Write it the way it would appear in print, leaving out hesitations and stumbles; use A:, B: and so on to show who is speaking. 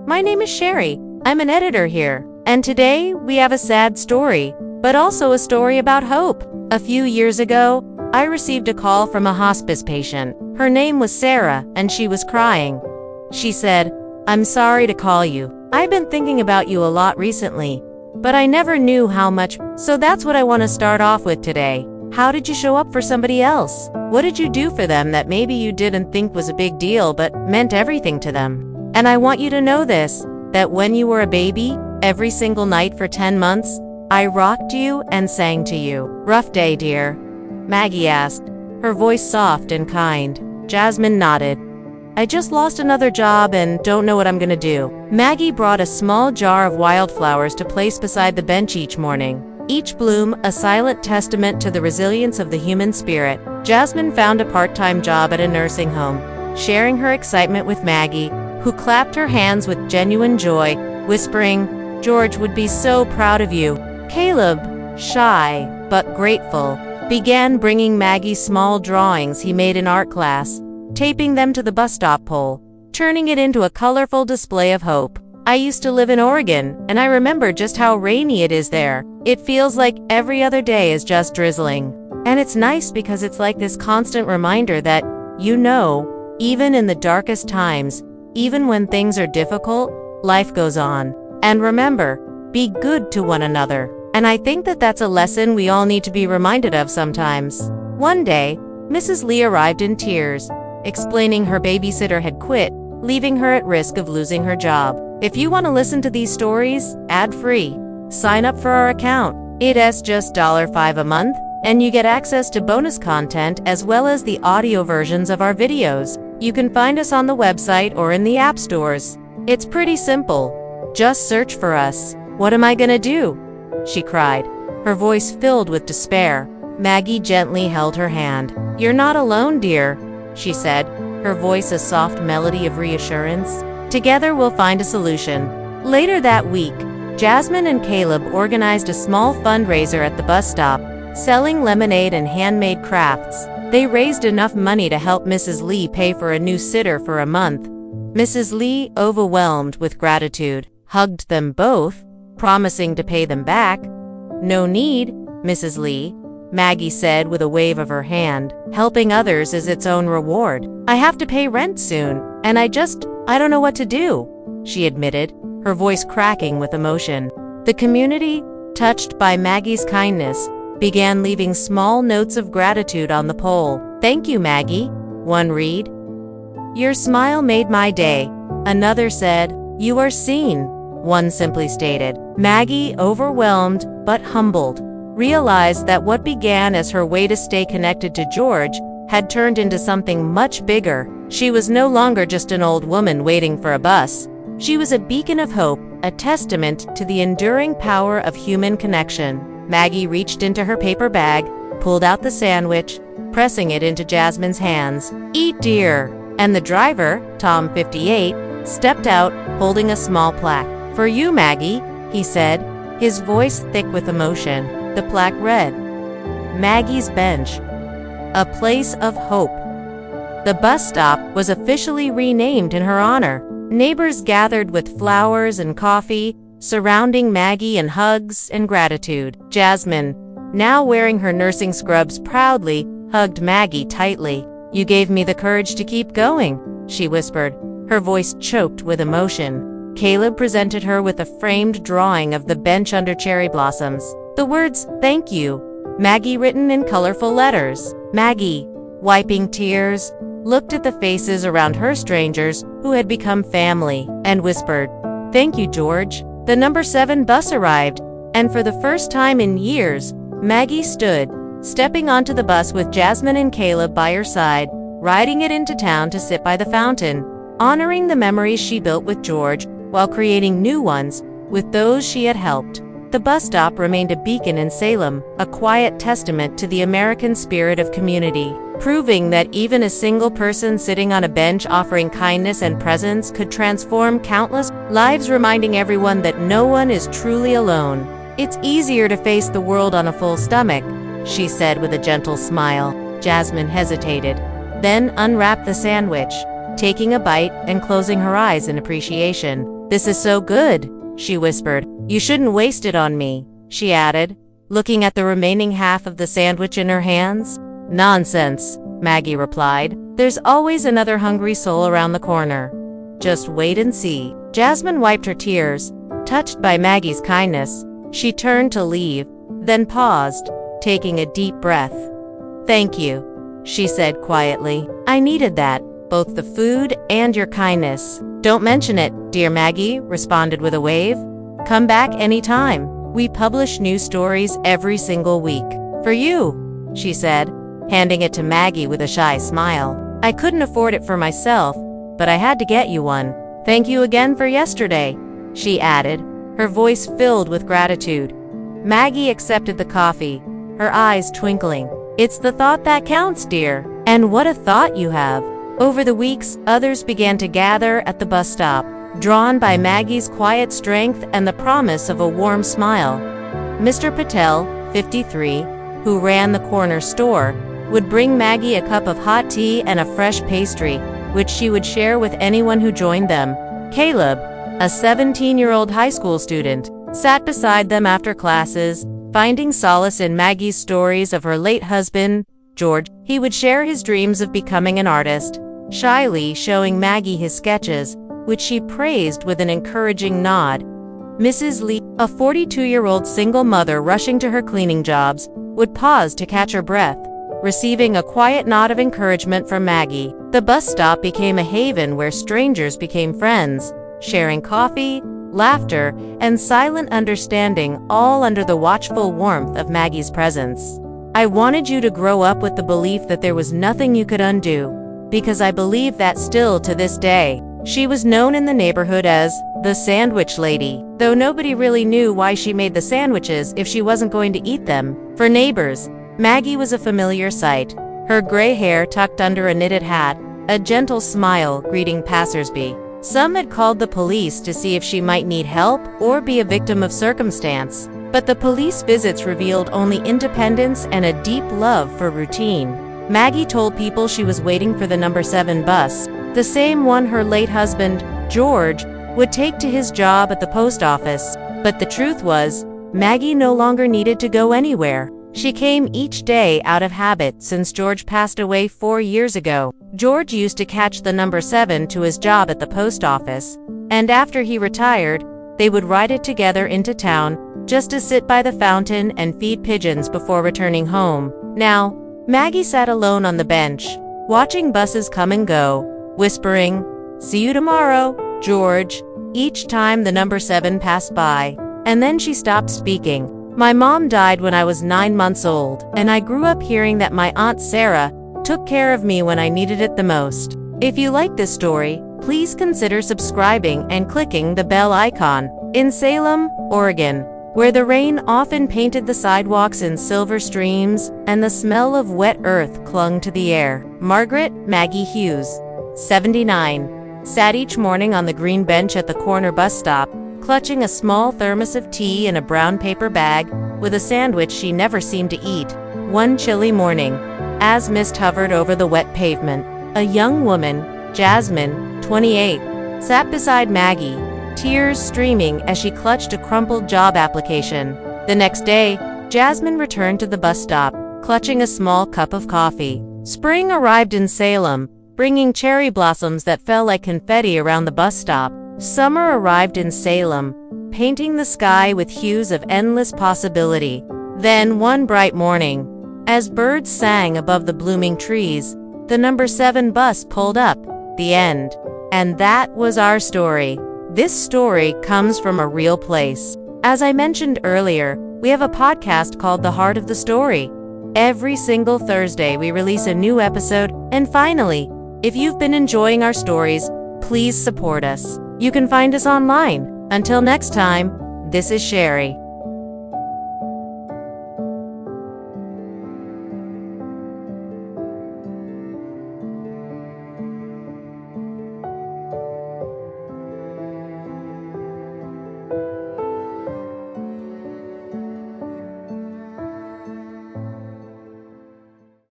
A: My name is Sherry. I'm an editor here. And today, we have a sad story, but also a story about hope. A few years ago, I received a call from a hospice patient. Her name was Sarah, and she was crying. She said, "I'm sorry to call you. I've been thinking about you a lot recently, but I never knew how much." So that's what I want to start off with today. How did you show up for somebody else? What did you do for them that maybe you didn't think was a big deal but meant everything to them? And I want you to know this, that when you were a baby, every single night for 10 months, I rocked you and sang to you. Rough day, dear? Maggie asked, her voice soft and kind. Jasmine nodded. I just lost another job and don't know what I'm gonna do. Maggie brought a small jar of wildflowers to place beside the bench each morning. Each bloom a silent testament to the resilience of the human spirit. Jasmine found a part-time job at a nursing home, sharing her excitement with Maggie, who clapped her hands with genuine joy, whispering, "George would be so proud of you." Caleb, shy but grateful, began bringing Maggie small drawings he made in art class, taping them to the bus stop pole, turning it into a colorful display of hope. I used to live in Oregon, and I remember just how rainy it is there. It feels like every other day is just drizzling. And it's nice because it's like this constant reminder that, even in the darkest times, even when things are difficult, life goes on. And remember, be good to one another. And I think that that's a lesson we all need to be reminded of sometimes. One day, Mrs. Lee arrived in tears, explaining her babysitter had quit, leaving her at risk of losing her job. If you want to listen to these stories, ad-free, sign up for our account. It's just $5 a month, and you get access to bonus content as well as the audio versions of our videos. You can find us on the website or in the app stores. It's pretty simple. Just search for us. What am I gonna do? She cried, her voice filled with despair. Maggie gently held her hand. You're not alone, dear, she said, her voice a soft melody of reassurance. Together we'll find a solution. Later that week, Jasmine and Caleb organized a small fundraiser at the bus stop, selling lemonade and handmade crafts. They raised enough money to help Mrs. Lee pay for a new sitter for a month. Mrs. Lee, overwhelmed with gratitude, hugged them both, promising to pay them back. No need, Mrs. Lee, Maggie said with a wave of her hand. Helping others is its own reward. I have to pay rent soon, and I don't know what to do, she admitted, her voice cracking with emotion. The community, touched by Maggie's kindness, began leaving small notes of gratitude on the pole. Thank you, Maggie, one read. Your smile made my day, another said. You are seen, one simply stated. Maggie, overwhelmed but humbled, realized that what began as her way to stay connected to George had turned into something much bigger. She was no longer just an old woman waiting for a bus. She was a beacon of hope, a testament to the enduring power of human connection. Maggie reached into her paper bag, pulled out the sandwich, pressing it into Jasmine's hands. Eat, dear. And the driver, Tom 58, stepped out, holding a small plaque. For you, Maggie, he said, his voice thick with emotion. The plaque read, Maggie's Bench, a place of hope. The bus stop was officially renamed in her honor. Neighbors gathered with flowers and coffee, surrounding Maggie in hugs and gratitude. Jasmine, now wearing her nursing scrubs proudly, hugged Maggie tightly. You gave me the courage to keep going, she whispered, her voice choked with emotion. Caleb presented her with a framed drawing of the bench under cherry blossoms. The words, thank you, Maggie written in colorful letters. Maggie, wiping tears, looked at the faces around her strangers who had become family, and whispered, thank you, George. The number 7 bus arrived, and for the first time in years, Maggie stood, stepping onto the bus with Jasmine and Caleb by her side, riding it into town to sit by the fountain, honoring the memories she built with George while creating new ones with those she had helped. The bus stop remained a beacon in Salem, a quiet testament to the American spirit of community, proving that even a single person sitting on a bench offering kindness and presence could transform countless lives, reminding everyone that no one is truly alone. It's easier to face the world on a full stomach, she said with a gentle smile. Jasmine hesitated, then unwrapped the sandwich, taking a bite and closing her eyes in appreciation. "This is so good," she whispered. "You shouldn't waste it on me," she added, looking at the remaining half of the sandwich in her hands. "Nonsense," Maggie replied. "There's always another hungry soul around the corner. Just wait and see." Jasmine wiped her tears. Touched by Maggie's kindness, she turned to leave, then paused, taking a deep breath. "Thank you," she said quietly. "I needed that, both the food and your kindness." "Don't mention it, dear Maggie," responded with a wave. "Come back anytime. We publish new stories every single week." "For you," she said, handing it to Maggie with a shy smile. "I couldn't afford it for myself, but I had to get you one. Thank you again for yesterday," she added, her voice filled with gratitude. Maggie accepted the coffee, her eyes twinkling. "It's the thought that counts, dear. And what a thought you have." Over the weeks, others began to gather at the bus stop, drawn by Maggie's quiet strength and the promise of a warm smile. Mr. Patel, 53, who ran the corner store, would bring Maggie a cup of hot tea and a fresh pastry, which she would share with anyone who joined them. Caleb, a 17-year-old high school student, sat beside them after classes, finding solace in Maggie's stories of her late husband, George. He would share his dreams of becoming an artist, shyly showing Maggie his sketches, which she praised with an encouraging nod. Mrs. Lee, a 42-year-old single mother rushing to her cleaning jobs, would pause to catch her breath, receiving a quiet nod of encouragement from Maggie. The bus stop became a haven where strangers became friends, sharing coffee, laughter, and silent understanding, all under the watchful warmth of Maggie's presence. "I wanted you to grow up with the belief that there was nothing you could undo, because I believe that still to this day." She was known in the neighborhood as the Sandwich Lady, though nobody really knew why she made the sandwiches if she wasn't going to eat them. For neighbors, Maggie was a familiar sight, her gray hair tucked under a knitted hat, a gentle smile greeting passersby. Some had called the police to see if she might need help or be a victim of circumstance, but the police visits revealed only independence and a deep love for routine. Maggie told people she was waiting for the number 7 bus, the same one her late husband, George, would take to his job at the post office. But the truth was, Maggie no longer needed to go anywhere. She came each day out of habit since George passed away 4 years ago. George used to catch the number 7 to his job at the post office, and after he retired, they would ride it together into town, just to sit by the fountain and feed pigeons before returning home. Now, Maggie sat alone on the bench, watching buses come and go, whispering, "See you tomorrow, George," each time the number 7 passed by. And then she stopped speaking. "My mom died when I was 9 months old, and I grew up hearing that my Aunt Sarah took care of me when I needed it the most." If you like this story, please consider subscribing and clicking the bell icon. In Salem, Oregon, where the rain often painted the sidewalks in silver streams and the smell of wet earth clung to the air, Margaret Maggie Hughes, 79, sat each morning on the green bench at the corner bus stop, clutching a small thermos of tea in a brown paper bag with a sandwich she never seemed to eat. One chilly morning, as mist hovered over the wet pavement, a young woman, Jasmine, 28, sat beside Maggie, tears streaming as she clutched a crumpled job application. The next day, Jasmine returned to the bus stop, clutching a small cup of coffee. Spring arrived in Salem, bringing cherry blossoms that fell like confetti around the bus stop. Summer arrived in Salem, painting the sky with hues of endless possibility. Then, one bright morning, as birds sang above the blooming trees, the number 7 bus pulled up. The end. And that was our story. This story comes from a real place. As I mentioned earlier, we have a podcast called The Heart of the Story. Every single Thursday, we release a new episode. And finally, if you've been enjoying our stories, please support us. You can find us online. Until next time, this is Sherry.